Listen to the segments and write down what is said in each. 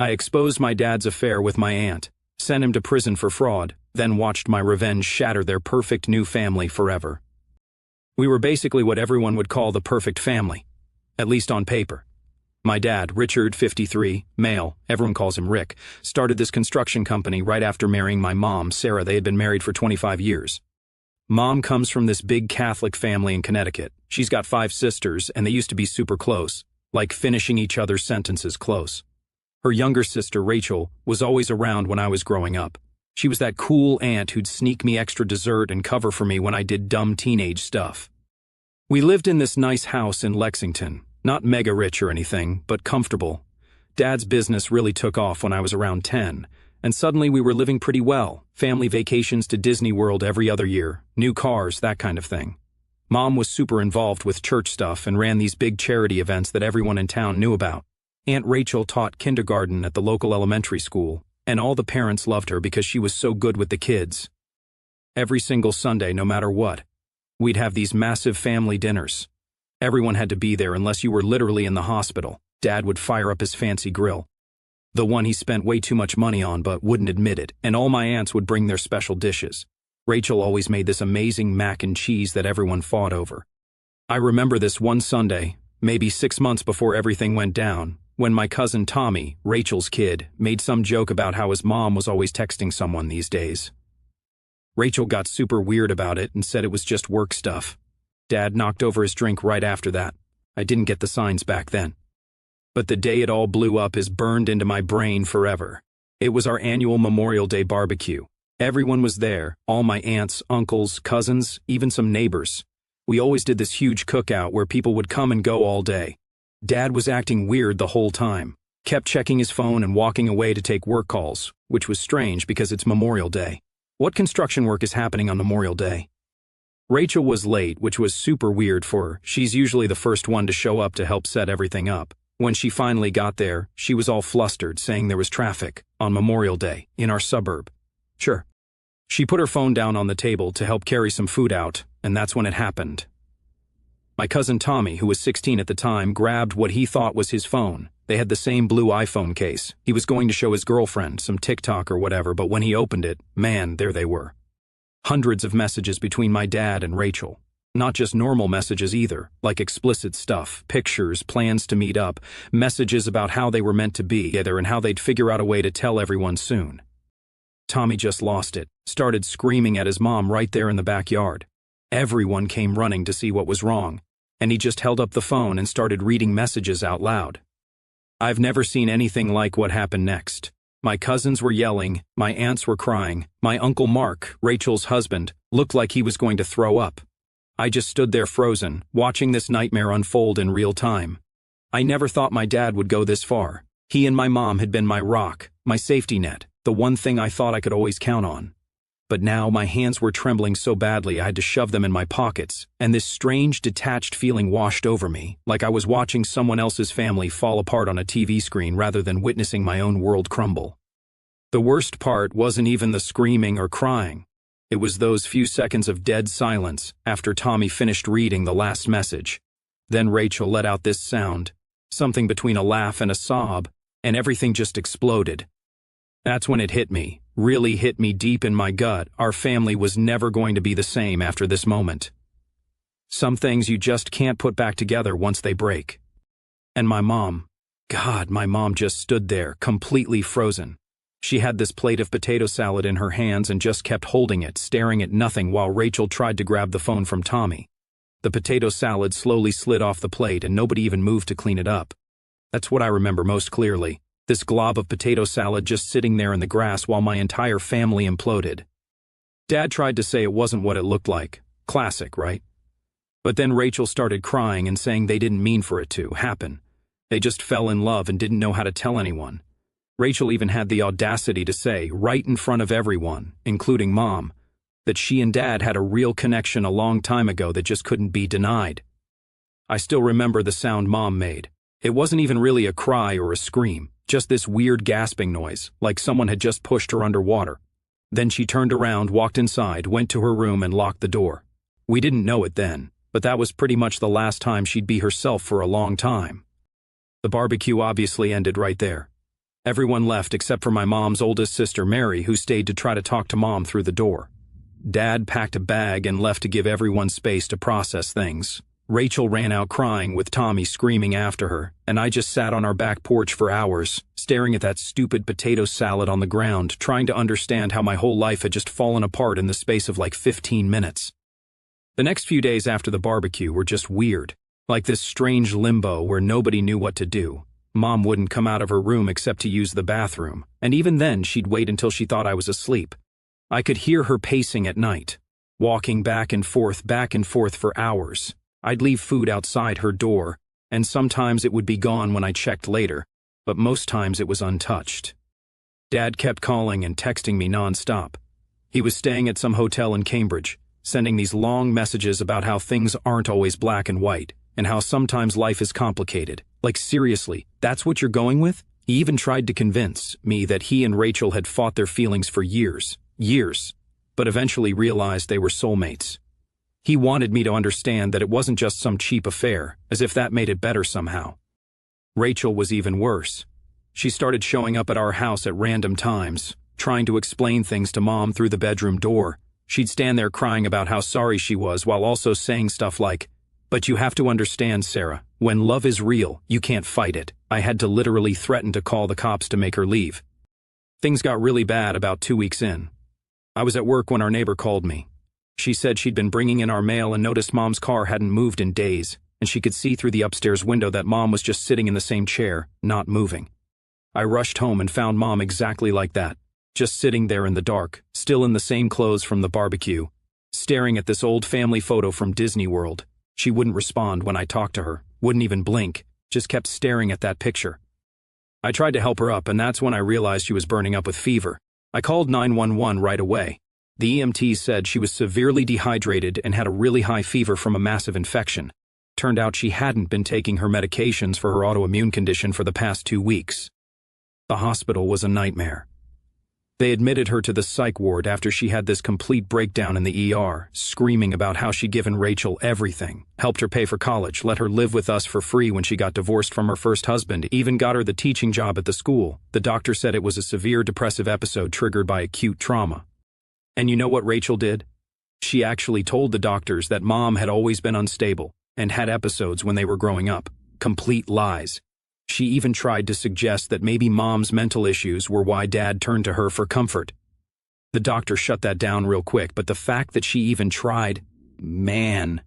I exposed my dad's affair with my aunt, sent him to prison for fraud, then watched my revenge shatter their perfect new family forever. We were basically what everyone would call the perfect family, at least on paper. My dad, Richard, 53, male, everyone calls him Rick, started this construction company right after marrying my mom, Sarah. They had been married for 25 years. Mom comes from this big Catholic family in Connecticut. She's got 5 sisters, and they used to be super close, like finishing each other's sentences close. Her younger sister, Rachel, was always around when I was growing up. She was that cool aunt who'd sneak me extra dessert and cover for me when I did dumb teenage stuff. We lived in this nice house in Lexington, not mega rich or anything, but comfortable. Dad's business really took off when I was around 10, and suddenly we were living pretty well. Family vacations to Disney World every other year, new cars, that kind of thing. Mom was super involved with church stuff and ran these big charity events that everyone in town knew about. Aunt Rachel taught kindergarten at the local elementary school, and all the parents loved her because she was so good with the kids. Every single Sunday, no matter what, we'd have these massive family dinners. Everyone had to be there unless you were literally in the hospital. Dad would fire up his fancy grill, the one he spent way too much money on but wouldn't admit it, and all my aunts would bring their special dishes. Rachel always made this amazing mac and cheese that everyone fought over. I remember this one Sunday, maybe 6 months before everything went down, when my cousin Tommy, Rachel's kid, made some joke about how his mom was always texting someone these days. Rachel got super weird about it and said it was just work stuff. Dad knocked over his drink right after that. I didn't get the signs back then. But the day it all blew up is burned into my brain forever. It was our annual Memorial Day barbecue. Everyone was there, all my aunts, uncles, cousins, even some neighbors. We always did this huge cookout where people would come and go all day. Dad was acting weird the whole time, kept checking his phone and walking away to take work calls, which was strange because it's Memorial Day. What construction work is happening on Memorial Day? Rachel was late, which was super weird for her. She's usually the first one to show up to help set everything up. When she finally got there, she was all flustered, saying there was traffic on Memorial Day in our suburb. Sure. She put her phone down on the table to help carry some food out, and that's when it happened. My cousin Tommy, who was 16 at the time, grabbed what he thought was his phone. They had the same blue iPhone case. He was going to show his girlfriend some TikTok or whatever, but when he opened it, man, there they were. Hundreds of messages between my dad and Rachel. Not just normal messages either, like explicit stuff, pictures, plans to meet up, messages about how they were meant to be together and how they'd figure out a way to tell everyone soon. Tommy just lost it, started screaming at his mom right there in the backyard. Everyone came running to see what was wrong, and he just held up the phone and started reading messages out loud. I've never seen anything like what happened next. My cousins were yelling, my aunts were crying, my Uncle Mark, Rachel's husband, looked like he was going to throw up. I just stood there frozen, watching this nightmare unfold in real time. I never thought my dad would go this far. He and my mom had been my rock, my safety net, the one thing I thought I could always count on. But now my hands were trembling so badly I had to shove them in my pockets, and this strange detached feeling washed over me, like I was watching someone else's family fall apart on a TV screen rather than witnessing my own world crumble. The worst part wasn't even the screaming or crying. It was those few seconds of dead silence after Tommy finished reading the last message. Then Rachel let out this sound, something between a laugh and a sob, and everything just exploded. That's when it hit me, really hit me deep in my gut. Our family was never going to be the same after this moment. Some things you just can't put back together once they break. And my mom, God, my mom just stood there, completely frozen. She had this plate of potato salad in her hands and just kept holding it, staring at nothing while Rachel tried to grab the phone from Tommy. The potato salad slowly slid off the plate and nobody even moved to clean it up. That's what I remember most clearly. This glob of potato salad just sitting there in the grass while my entire family imploded. Dad tried to say it wasn't what it looked like. Classic, right? But then Rachel started crying and saying they didn't mean for it to happen. They just fell in love and didn't know how to tell anyone. Rachel even had the audacity to say, right in front of everyone, including Mom, that she and Dad had a real connection a long time ago that just couldn't be denied. I still remember the sound Mom made. It wasn't even really a cry or a scream. Just this weird gasping noise, like someone had just pushed her underwater. Then she turned around, walked inside, went to her room and locked the door. We didn't know it then, but that was pretty much the last time she'd be herself for a long time. The barbecue obviously ended right there. Everyone left except for my mom's oldest sister Mary, who stayed to try to talk to Mom through the door. Dad packed a bag and left to give everyone space to process things. Rachel ran out crying with Tommy screaming after her, and I just sat on our back porch for hours, staring at that stupid potato salad on the ground, trying to understand how my whole life had just fallen apart in the space of like 15 minutes. The next few days after the barbecue were just weird, like this strange limbo where nobody knew what to do. Mom wouldn't come out of her room except to use the bathroom, and even then she'd wait until she thought I was asleep. I could hear her pacing at night, walking back and forth for hours. I'd leave food outside her door, and sometimes it would be gone when I checked later, but most times it was untouched. Dad kept calling and texting me nonstop. He was staying at some hotel in Cambridge, sending these long messages about how things aren't always black and white, and how sometimes life is complicated. Like seriously, that's what you're going with? He even tried to convince me that he and Rachel had fought their feelings for years, but eventually realized they were soulmates. He wanted me to understand that it wasn't just some cheap affair, as if that made it better somehow. Rachel was even worse. She started showing up at our house at random times, trying to explain things to Mom through the bedroom door. She'd stand there crying about how sorry she was while also saying stuff like, "But you have to understand, Sarah, when love is real, you can't fight it." I had to literally threaten to call the cops to make her leave. Things got really bad about 2 weeks in. I was at work when our neighbor called me. She said she'd been bringing in our mail and noticed Mom's car hadn't moved in days, and she could see through the upstairs window that Mom was just sitting in the same chair, not moving. I rushed home and found Mom exactly like that, just sitting there in the dark, still in the same clothes from the barbecue, staring at this old family photo from Disney World. She wouldn't respond when I talked to her, wouldn't even blink, just kept staring at that picture. I tried to help her up, and that's when I realized she was burning up with fever. I called 911 right away. The EMTs said she was severely dehydrated and had a really high fever from a massive infection. Turned out she hadn't been taking her medications for her autoimmune condition for the past 2 weeks. The hospital was a nightmare. They admitted her to the psych ward after she had this complete breakdown in the ER, screaming about how she'd given Rachel everything, helped her pay for college, let her live with us for free when she got divorced from her first husband, even got her the teaching job at the school. The doctor said it was a severe depressive episode triggered by acute trauma. And you know what Rachel did? She actually told the doctors that Mom had always been unstable and had episodes when they were growing up. Complete lies. She even tried to suggest that maybe Mom's mental issues were why Dad turned to her for comfort. The doctor shut that down real quick, but the fact that she even tried, man.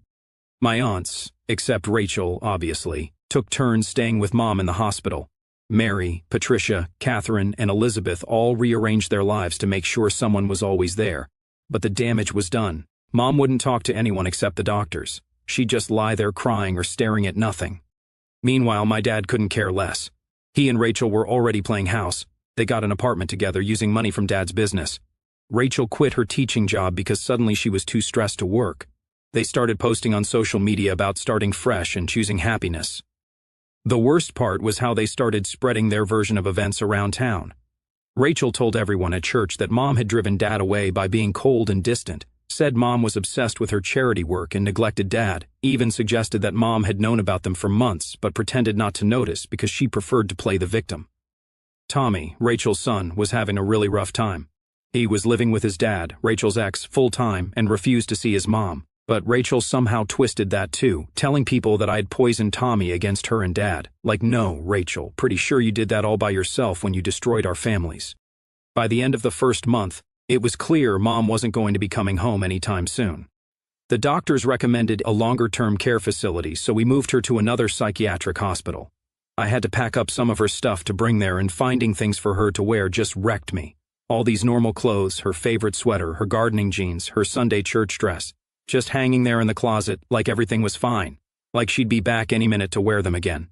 My aunts, except Rachel, obviously, took turns staying with Mom in the hospital. Mary, Patricia, Catherine, and Elizabeth all rearranged their lives to make sure someone was always there. But the damage was done. Mom wouldn't talk to anyone except the doctors. She'd just lie there crying or staring at nothing. Meanwhile, my dad couldn't care less. He and Rachel were already playing house. They got an apartment together using money from Dad's business. Rachel quit her teaching job because suddenly she was too stressed to work. They started posting on social media about starting fresh and choosing happiness. The worst part was how they started spreading their version of events around town. Rachel told everyone at church that Mom had driven Dad away by being cold and distant, said Mom was obsessed with her charity work and neglected Dad, even suggested that Mom had known about them for months but pretended not to notice because she preferred to play the victim. Tommy, Rachel's son, was having a really rough time. He was living with his dad, Rachel's ex, full-time and refused to see his mom. But Rachel somehow twisted that too, telling people that I had poisoned Tommy against her and Dad. Like, no, Rachel, pretty sure you did that all by yourself when you destroyed our families. By the end of the first month, it was clear Mom wasn't going to be coming home anytime soon. The doctors recommended a longer-term care facility, so we moved her to another psychiatric hospital. I had to pack up some of her stuff to bring there, and finding things for her to wear just wrecked me. All these normal clothes, her favorite sweater, her gardening jeans, her Sunday church dress, just hanging there in the closet like everything was fine, like she'd be back any minute to wear them again.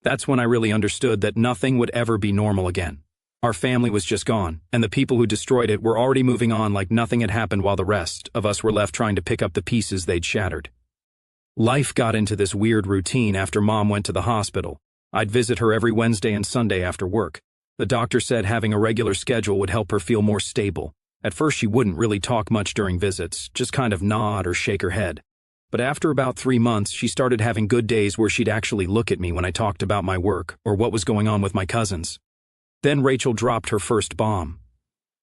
That's when I really understood that nothing would ever be normal again. Our family was just gone, and the people who destroyed it were already moving on like nothing had happened, while the rest of us were left trying to pick up the pieces they'd shattered. Life got into this weird routine after Mom went to the hospital. I'd visit her every Wednesday and Sunday after work. The doctor said having a regular schedule would help her feel more stable. At first she wouldn't really talk much during visits, just kind of nod or shake her head. But after about 3 months, she started having good days where she'd actually look at me when I talked about my work or what was going on with my cousins. Then Rachel dropped her first bomb.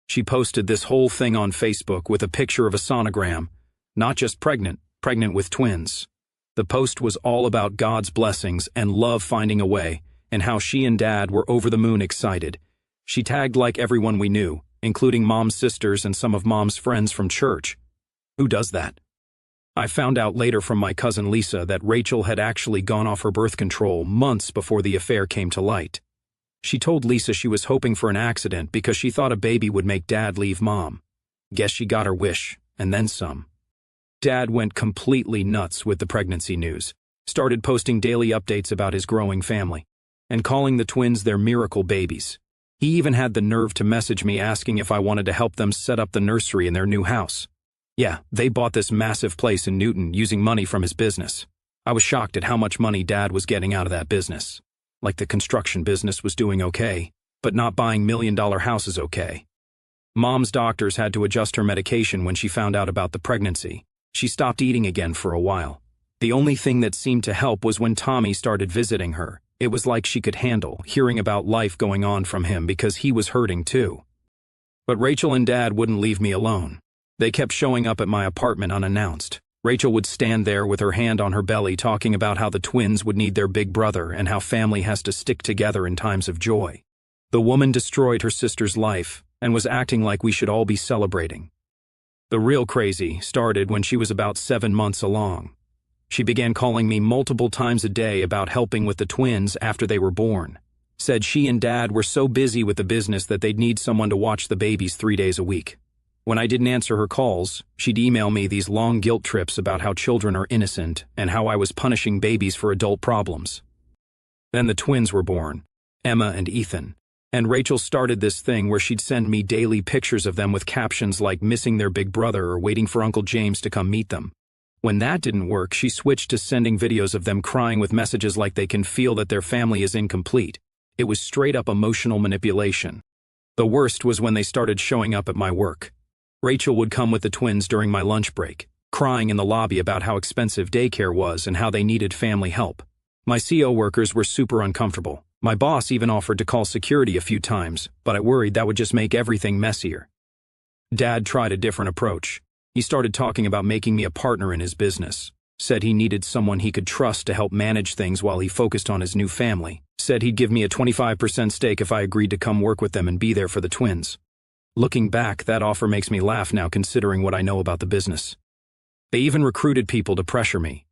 She posted this whole thing on Facebook with a picture of a sonogram, not just pregnant with twins. The post was all about God's blessings and love finding a way, and how she and Dad were over the moon excited. She tagged like everyone we knew, including Mom's sisters and some of Mom's friends from church. Who does that? I found out later from my cousin Lisa that Rachel had actually gone off her birth control months before the affair came to light. She told Lisa she was hoping for an accident because she thought a baby would make Dad leave Mom. Guess she got her wish, and then some. Dad went completely nuts with the pregnancy news, started posting daily updates about his growing family, and calling the twins their miracle babies. He even had the nerve to message me asking if I wanted to help them set up the nursery in their new house. Yeah, they bought this massive place in Newton using money from his business. I was shocked at how much money Dad was getting out of that business. Like the construction business was doing okay, but not buying million-dollar houses okay. Mom's doctors had to adjust her medication when she found out about the pregnancy. She stopped eating again for a while. The only thing that seemed to help was when Tommy started visiting her. It was like she could handle hearing about life going on from him because he was hurting too. But Rachel and Dad wouldn't leave me alone. They kept showing up at my apartment unannounced. Rachel would stand there with her hand on her belly talking about how the twins would need their big brother and how family has to stick together in times of joy. The woman destroyed her sister's life and was acting like we should all be celebrating. The real crazy started when she was about 7 months along. She began calling me multiple times a day about helping with the twins after they were born. Said she and Dad were so busy with the business that they'd need someone to watch the babies 3 days a week. When I didn't answer her calls, she'd email me these long guilt trips about how children are innocent and how I was punishing babies for adult problems. Then the twins were born, Emma and Ethan, and Rachel started this thing where she'd send me daily pictures of them with captions like missing their big brother or waiting for Uncle James to come meet them. When that didn't work, she switched to sending videos of them crying with messages like they can feel that their family is incomplete. It was straight up emotional manipulation. The worst was when they started showing up at my work. Rachel would come with the twins during my lunch break, crying in the lobby about how expensive daycare was and how they needed family help. My CO workers were super uncomfortable. My boss even offered to call security a few times, but I worried that would just make everything messier. Dad tried a different approach. He started talking about making me a partner in his business. Said he needed someone he could trust to help manage things while he focused on his new family. Said he'd give me a 25% stake if I agreed to come work with them and be there for the twins. Looking back, that offer makes me laugh now considering what I know about the business. They even recruited people to pressure me.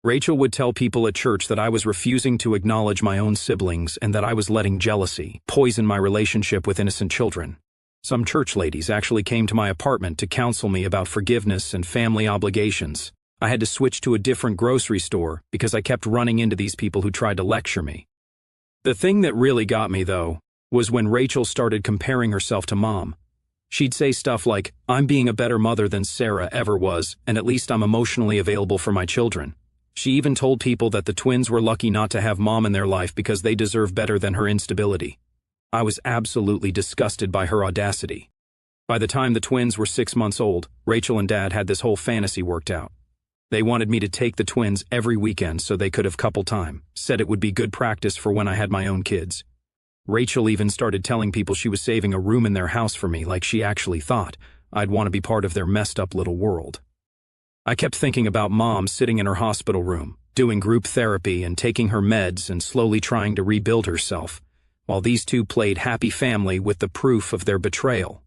Rachel would tell people at church that I was refusing to acknowledge my own siblings and that I was letting jealousy poison my relationship with innocent children. Some church ladies actually came to my apartment to counsel me about forgiveness and family obligations. I had to switch to a different grocery store because I kept running into these people who tried to lecture me. The thing that really got me, though, was when Rachel started comparing herself to Mom. She'd say stuff like, "I'm being a better mother than Sarah ever was, and at least I'm emotionally available for my children." She even told people that the twins were lucky not to have Mom in their life because they deserve better than her instability. I was absolutely disgusted by her audacity. By the time the twins were 6 months old, Rachel and Dad had this whole fantasy worked out. They wanted me to take the twins every weekend so they could have couple time, said it would be good practice for when I had my own kids. Rachel even started telling people she was saving a room in their house for me like she actually thought I'd want to be part of their messed up little world. I kept thinking about Mom sitting in her hospital room, doing group therapy and taking her meds and slowly trying to rebuild herself, while these two played happy family with the proof of their betrayal.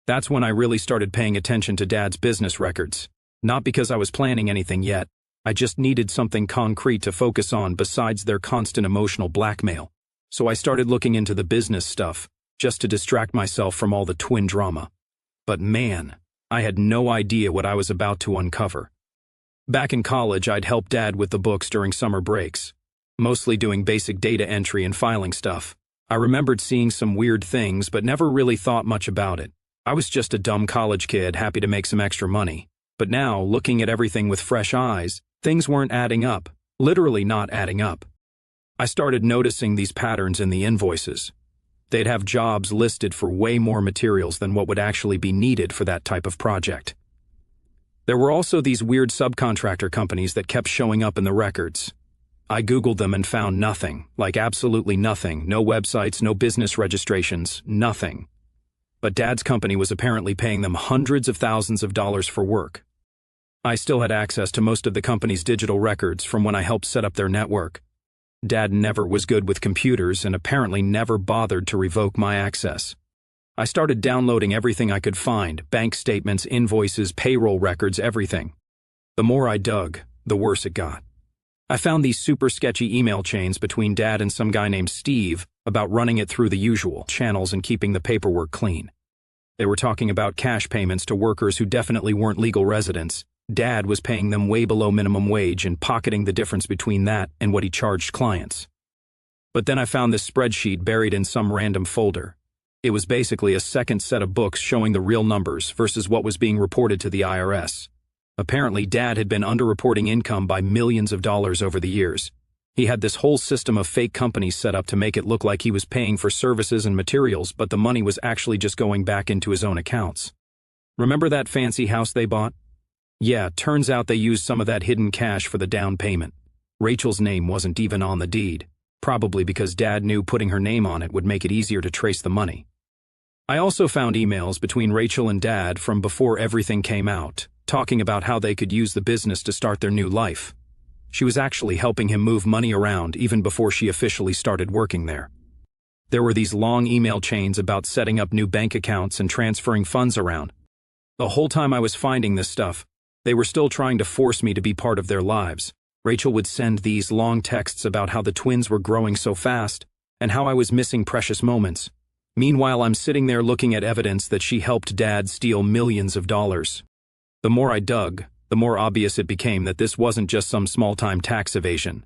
That's when I really started paying attention to Dad's business records. Not because I was planning anything yet, I just needed something concrete to focus on besides their constant emotional blackmail. So I started looking into the business stuff, just to distract myself from all the twin drama. But man, I had no idea what I was about to uncover. Back in college, I'd help Dad with the books during summer breaks, mostly doing basic data entry and filing stuff. I remembered seeing some weird things, but never really thought much about it. I was just a dumb college kid happy to make some extra money. But now, looking at everything with fresh eyes, things weren't adding up, literally not adding up. I started noticing these patterns in the invoices. They'd have jobs listed for way more materials than what would actually be needed for that type of project. There were also these weird subcontractor companies that kept showing up in the records. I Googled them and found nothing, like absolutely nothing, no websites, no business registrations, nothing. But Dad's company was apparently paying them hundreds of thousands of dollars for work. I still had access to most of the company's digital records from when I helped set up their network. Dad never was good with computers and apparently never bothered to revoke my access. I started downloading everything I could find, bank statements, invoices, payroll records, everything. The more I dug, the worse it got. I found these super sketchy email chains between Dad and some guy named Steve about running it through the usual channels and keeping the paperwork clean. They were talking about cash payments to workers who definitely weren't legal residents. Dad was paying them way below minimum wage and pocketing the difference between that and what he charged clients. But then I found this spreadsheet buried in some random folder. It was basically a second set of books showing the real numbers versus what was being reported to the IRS. Apparently, Dad had been underreporting income by millions of dollars over the years. He had this whole system of fake companies set up to make it look like he was paying for services and materials, but the money was actually just going back into his own accounts. Remember that fancy house they bought? Yeah, turns out they used some of that hidden cash for the down payment. Rachel's name wasn't even on the deed, probably because Dad knew putting her name on it would make it easier to trace the money. I also found emails between Rachel and Dad from before everything came out, talking about how they could use the business to start their new life. She was actually helping him move money around even before she officially started working there. There were these long email chains about setting up new bank accounts and transferring funds around. The whole time I was finding this stuff, they were still trying to force me to be part of their lives. Rachel would send these long texts about how the twins were growing so fast and how I was missing precious moments. Meanwhile, I'm sitting there looking at evidence that she helped Dad steal millions of dollars. The more I dug, the more obvious it became that this wasn't just some small-time tax evasion.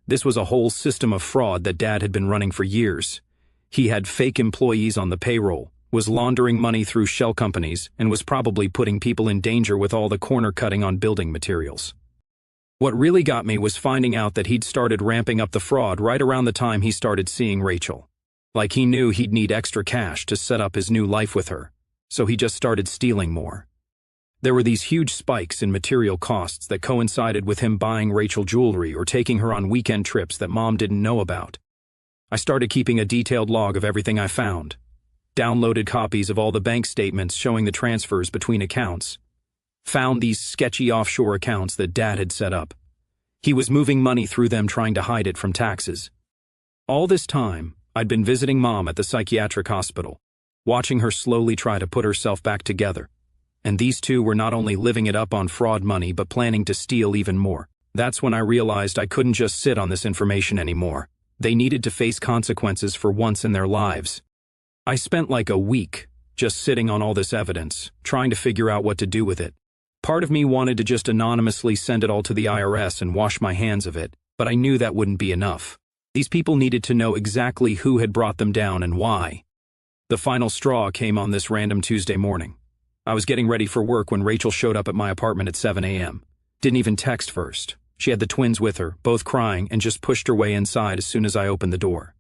This was a whole system of fraud that Dad had been running for years. He had fake employees on the payroll, was laundering money through shell companies, and was probably putting people in danger with all the corner cutting on building materials. What really got me was finding out that he'd started ramping up the fraud right around the time he started seeing Rachel. Like he knew he'd need extra cash to set up his new life with her, so he just started stealing more. There were these huge spikes in material costs that coincided with him buying Rachel jewelry or taking her on weekend trips that Mom didn't know about. I started keeping a detailed log of everything I found. Downloaded copies of all the bank statements showing the transfers between accounts. Found these sketchy offshore accounts that Dad had set up. He was moving money through them trying to hide it from taxes. All this time, I'd been visiting Mom at the psychiatric hospital, watching her slowly try to put herself back together. And these two were not only living it up on fraud money but planning to steal even more. That's when I realized I couldn't just sit on this information anymore. They needed to face consequences for once in their lives. I spent like a week just sitting on all this evidence, trying to figure out what to do with it. Part of me wanted to just anonymously send it all to the IRS and wash my hands of it, but I knew that wouldn't be enough. These people needed to know exactly who had brought them down and why. The final straw came on this random Tuesday morning. I was getting ready for work when Rachel showed up at my apartment at 7 a.m. Didn't even text first. She had the twins with her, both crying, and just pushed her way inside as soon as I opened the door.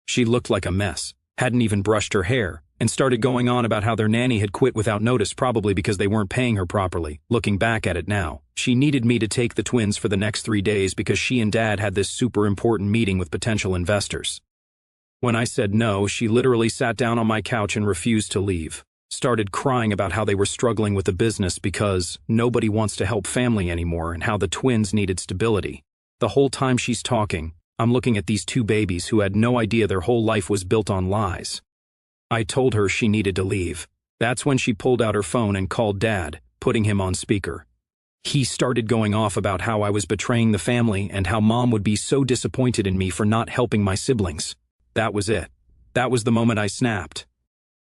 She looked like a mess, hadn't even brushed her hair, and started going on about how their nanny had quit without notice, probably because they weren't paying her properly. Looking back at it now, she needed me to take the twins for the next 3 days because she and Dad had this super important meeting with potential investors. When I said no, she literally sat down on my couch and refused to leave. Started crying about how they were struggling with the business because nobody wants to help family anymore and how the twins needed stability. The whole time she's talking, I'm looking at these two babies who had no idea their whole life was built on lies. I told her she needed to leave. That's when she pulled out her phone and called Dad, putting him on speaker. He started going off about how I was betraying the family and how Mom would be so disappointed in me for not helping my siblings. That was it. That was the moment I snapped.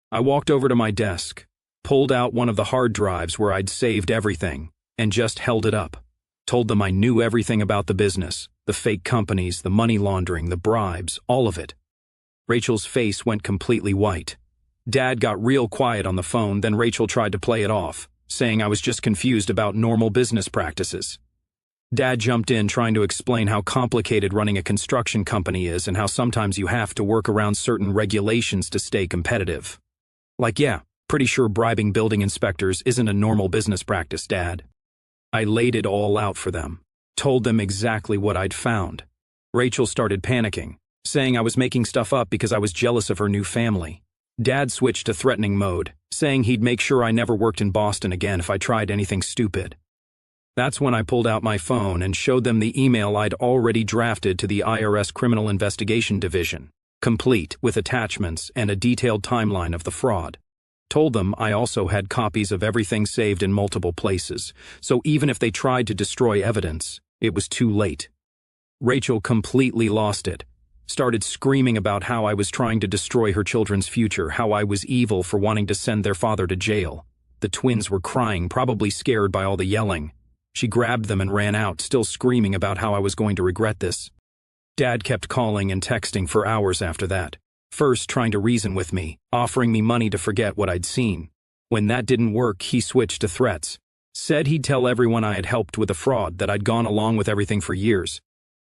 I walked over to my desk, pulled out one of the hard drives where I'd saved everything, and just held it up. Told them I knew everything about the business, the fake companies, the money laundering, the bribes, all of it. Rachel's face went completely white. Dad got real quiet on the phone, then Rachel tried to play it off, saying I was just confused about normal business practices. Dad jumped in trying to explain how complicated running a construction company is and how sometimes you have to work around certain regulations to stay competitive. Like, yeah, pretty sure bribing building inspectors isn't a normal business practice, Dad. I laid it all out for them, told them exactly what I'd found, Rachel started panicking, saying I was making stuff up because I was jealous of her new family. Dad switched to threatening mode, saying he'd make sure I never worked in Boston again if I tried anything stupid. That's when I pulled out my phone and showed them the email I'd already drafted to the IRS Criminal Investigation Division, complete with attachments and a detailed timeline of the fraud. Told them I also had copies of everything saved in multiple places, so even if they tried to destroy evidence, it was too late. Rachel completely lost it. Started screaming about how I was trying to destroy her children's future, how I was evil for wanting to send their father to jail. The twins were crying, probably scared by all the yelling. She grabbed them and ran out, still screaming about how I was going to regret this. Dad kept calling and texting for hours after that. First trying to reason with me, offering me money to forget what I'd seen. When that didn't work, he switched to threats. Said he'd tell everyone I had helped with the fraud, that I'd gone along with everything for years.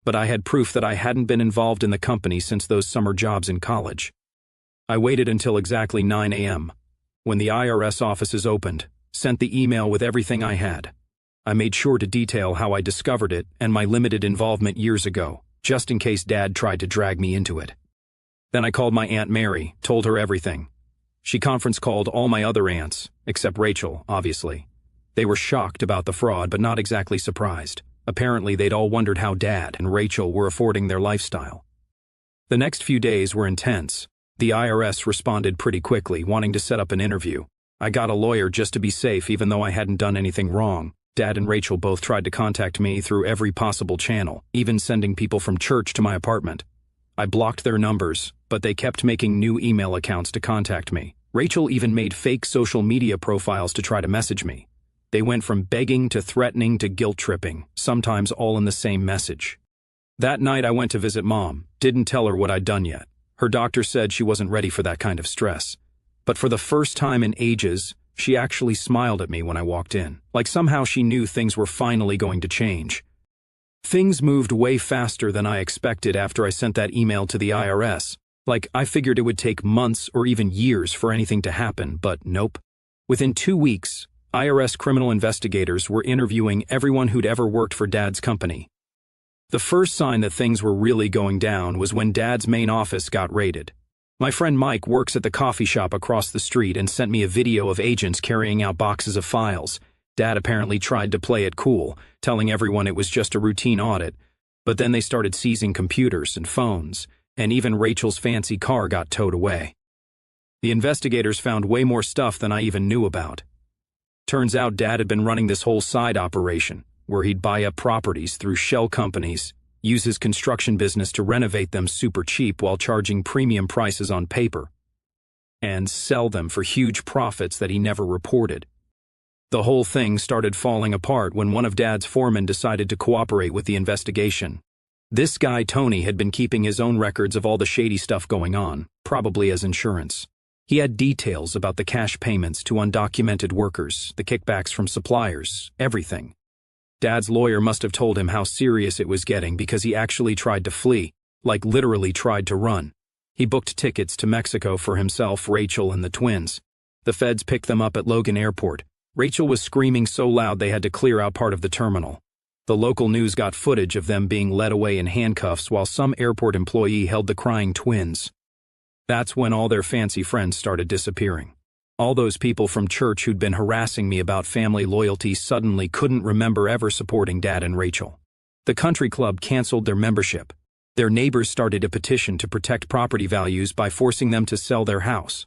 But I had proof that I hadn't been involved in the company since those summer jobs in college. I waited until exactly 9 a.m. when the IRS offices opened, sent the email with everything I had. I made sure to detail how I discovered it and my limited involvement years ago, just in case Dad tried to drag me into it. Then I called my Aunt Mary, told her everything. She conference called all my other aunts, except Rachel, obviously. They were shocked about the fraud, but not exactly surprised. Apparently, they'd all wondered how Dad and Rachel were affording their lifestyle. The next few days were intense. The IRS responded pretty quickly, wanting to set up an interview. I got a lawyer just to be safe, even though I hadn't done anything wrong. Dad and Rachel both tried to contact me through every possible channel, even sending people from church to my apartment. I blocked their numbers, but they kept making new email accounts to contact me. Rachel even made fake social media profiles to try to message me. They went from begging to threatening to guilt-tripping, sometimes all in the same message. That night I went to visit Mom, didn't tell her what I'd done yet. Her doctor said she wasn't ready for that kind of stress. But for the first time in ages, she actually smiled at me when I walked in, like somehow she knew things were finally going to change. Things moved way faster than I expected after I sent that email to the IRS. Like, I figured it would take months or even years for anything to happen, but nope. Within 2 weeks, IRS criminal investigators were interviewing everyone who'd ever worked for Dad's company. The first sign that things were really going down was when Dad's main office got raided. My friend Mike works at the coffee shop across the street and sent me a video of agents carrying out boxes of files. Dad apparently tried to play it cool, telling everyone it was just a routine audit, but then they started seizing computers and phones, and even Rachel's fancy car got towed away. The investigators found way more stuff than I even knew about. Turns out Dad had been running this whole side operation, where he'd buy up properties through shell companies, use his construction business to renovate them super cheap while charging premium prices on paper, and sell them for huge profits that he never reported. The whole thing started falling apart when one of Dad's foremen decided to cooperate with the investigation. This guy, Tony, had been keeping his own records of all the shady stuff going on, probably as insurance. He had details about the cash payments to undocumented workers, the kickbacks from suppliers, everything. Dad's lawyer must have told him how serious it was getting because he actually tried to flee, like literally tried to run. He booked tickets to Mexico for himself, Rachel, and the twins. The feds picked them up at Logan Airport. Rachel was screaming so loud they had to clear out part of the terminal. The local news got footage of them being led away in handcuffs while some airport employee held the crying twins. That's when all their fancy friends started disappearing. All those people from church who'd been harassing me about family loyalty suddenly couldn't remember ever supporting Dad and Rachel. The country club canceled their membership. Their neighbors started a petition to protect property values by forcing them to sell their house.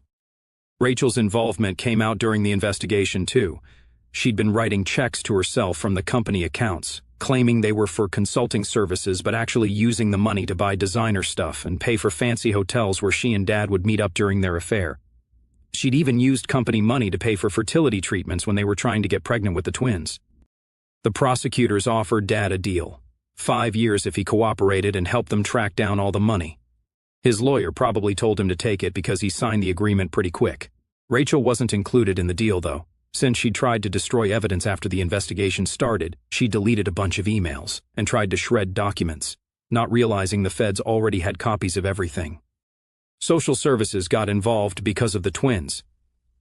Rachel's involvement came out during the investigation, too. She'd been writing checks to herself from the company accounts, claiming they were for consulting services but actually using the money to buy designer stuff and pay for fancy hotels where she and Dad would meet up during their affair. She'd even used company money to pay for fertility treatments when they were trying to get pregnant with the twins. The prosecutors offered Dad a deal, 5 years if he cooperated and helped them track down all the money. His lawyer probably told him to take it because he signed the agreement pretty quick. Rachel wasn't included in the deal, though. Since she tried to destroy evidence after the investigation started, she deleted a bunch of emails and tried to shred documents, not realizing the feds already had copies of everything. Social services got involved because of the twins.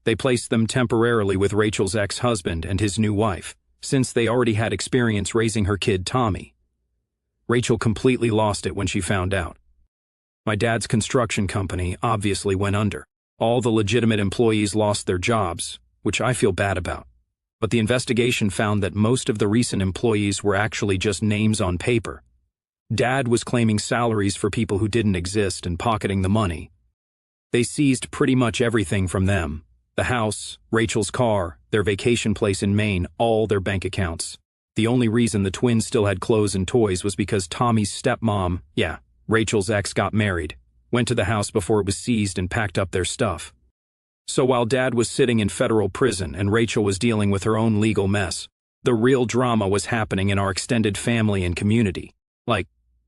They placed them temporarily with Rachel's ex-husband and his new wife, since they already had experience raising her kid Tommy. Rachel completely lost it when she found out. My dad's construction company obviously went under. All the legitimate employees lost their jobs, which I feel bad about. But the investigation found that most of the recent employees were actually just names on paper. Dad was claiming salaries for people who didn't exist and pocketing the money. They seized pretty much everything from them: the house, Rachel's car, their vacation place in Maine, all their bank accounts. The only reason the twins still had clothes and toys was because Tommy's stepmom, Rachel's ex, got married, went to the house before it was seized and packed up their stuff. So while Dad was sitting in federal prison and Rachel was dealing with her own legal mess, the real drama was happening in our extended family and community.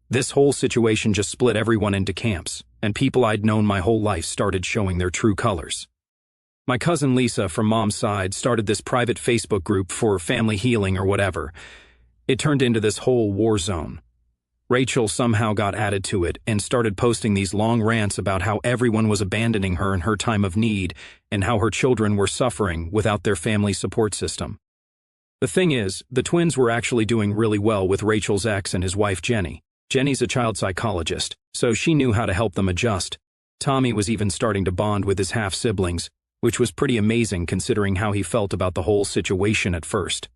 This whole situation just split everyone into camps, and people I'd known my whole life started showing their true colors. My cousin Lisa from Mom's side started this private Facebook group for family healing or whatever. It turned into this whole war zone. Rachel somehow got added to it and started posting these long rants about how everyone was abandoning her in her time of need and how her children were suffering without their family support system. The thing is, the twins were actually doing really well with Rachel's ex and his wife Jenny. Jenny's a child psychologist, so she knew how to help them adjust. Tommy was even starting to bond with his half-siblings, which was pretty amazing considering how he felt about the whole situation at first.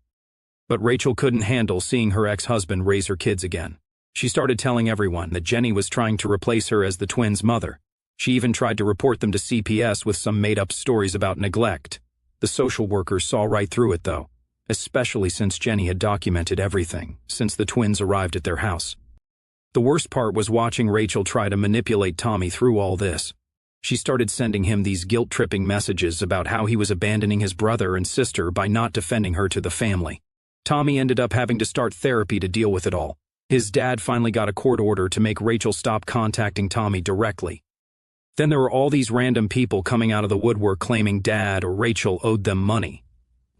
But Rachel couldn't handle seeing her ex-husband raise her kids again. She started telling everyone that Jenny was trying to replace her as the twins' mother. She even tried to report them to CPS with some made-up stories about neglect. The social workers saw right through it, though, especially since Jenny had documented everything since the twins arrived at their house. The worst part was watching Rachel try to manipulate Tommy through all this. She started sending him these guilt-tripping messages about how he was abandoning his brother and sister by not defending her to the family. Tommy ended up having to start therapy to deal with it all. His dad finally got a court order to make Rachel stop contacting Tommy directly. Then there were all these random people coming out of the woodwork claiming Dad or Rachel owed them money.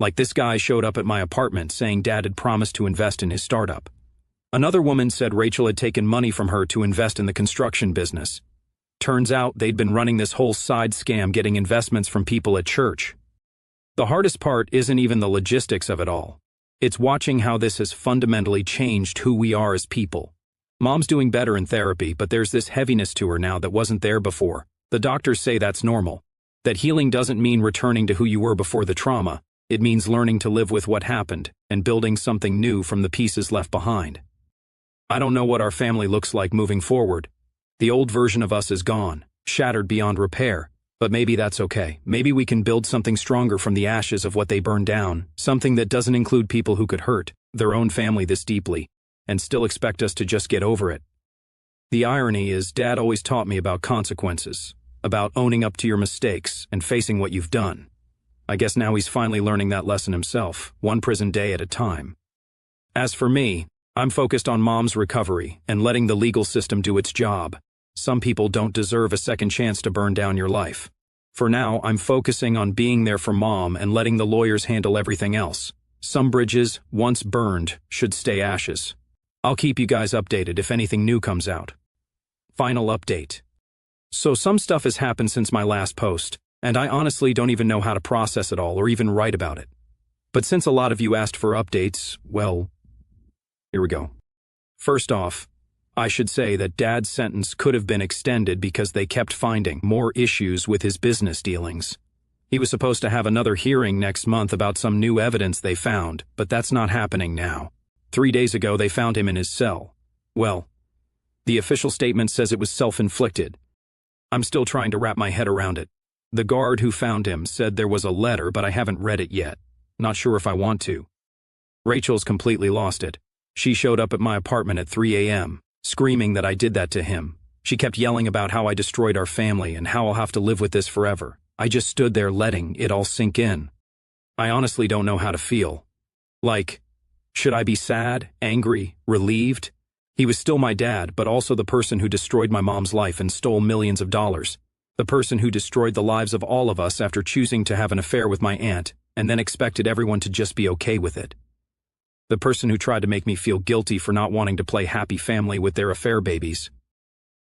Like this guy showed up at my apartment saying Dad had promised to invest in his startup. Another woman said Rachel had taken money from her to invest in the construction business. Turns out they'd been running this whole side scam getting investments from people at church. The hardest part isn't even the logistics of it all. It's watching how this has fundamentally changed who we are as people. Mom's doing better in therapy, but there's this heaviness to her now that wasn't there before. The doctors say that's normal. That healing doesn't mean returning to who you were before the trauma. It means learning to live with what happened and building something new from the pieces left behind. I don't know what our family looks like moving forward. The old version of us is gone, shattered beyond repair, but maybe that's okay. Maybe we can build something stronger from the ashes of what they burned down, something that doesn't include people who could hurt their own family this deeply, and still expect us to just get over it. The irony is Dad always taught me about consequences, about owning up to your mistakes and facing what you've done. I guess now he's finally learning that lesson himself, one prison day at a time. As for me, I'm focused on Mom's recovery and letting the legal system do its job. Some people don't deserve a second chance to burn down your life. For now, I'm focusing on being there for Mom and letting the lawyers handle everything else. Some bridges, once burned, should stay ashes. I'll keep you guys updated if anything new comes out. Final update. So some stuff has happened since my last post, and I honestly don't even know how to process it all or even write about it. But since a lot of you asked for updates, well, here we go. First off, I should say that Dad's sentence could have been extended because they kept finding more issues with his business dealings. He was supposed to have another hearing next month about some new evidence they found, but that's not happening now. 3 days ago, they found him in his cell. Well, the official statement says it was self-inflicted. I'm still trying to wrap my head around it. The guard who found him said there was a letter, but I haven't read it yet. Not sure if I want to. Rachel's completely lost it. She showed up at my apartment at 3 a.m., screaming that I did that to him. She kept yelling about how I destroyed our family and how I'll have to live with this forever. I just stood there letting it all sink in. I honestly don't know how to feel. Should I be sad, angry, relieved? He was still my dad, but also the person who destroyed my mom's life and stole millions of dollars. The person who destroyed the lives of all of us after choosing to have an affair with my aunt and then expected everyone to just be okay with it. The person who tried to make me feel guilty for not wanting to play happy family with their affair babies.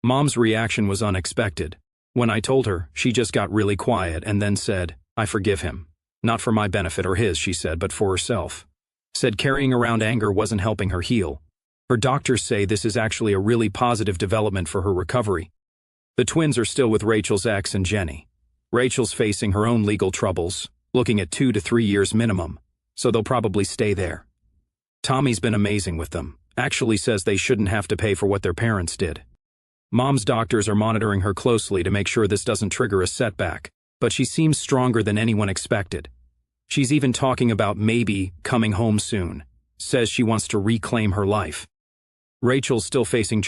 Mom's reaction was unexpected. When I told her, she just got really quiet and then said, "I forgive him. Not for my benefit or his," she said, but for herself. Said carrying around anger wasn't helping her heal. Her doctors say this is actually a really positive development for her recovery. The twins are still with Rachel's ex and Jenny. Rachel's facing her own legal troubles, looking at 2 to 3 years minimum, so they'll probably stay there. Tommy's been amazing with them, actually says they shouldn't have to pay for what their parents did. Mom's doctors are monitoring her closely to make sure this doesn't trigger a setback, but she seems stronger than anyone expected. She's even talking about maybe coming home soon, says she wants to reclaim her life. Rachel's still facing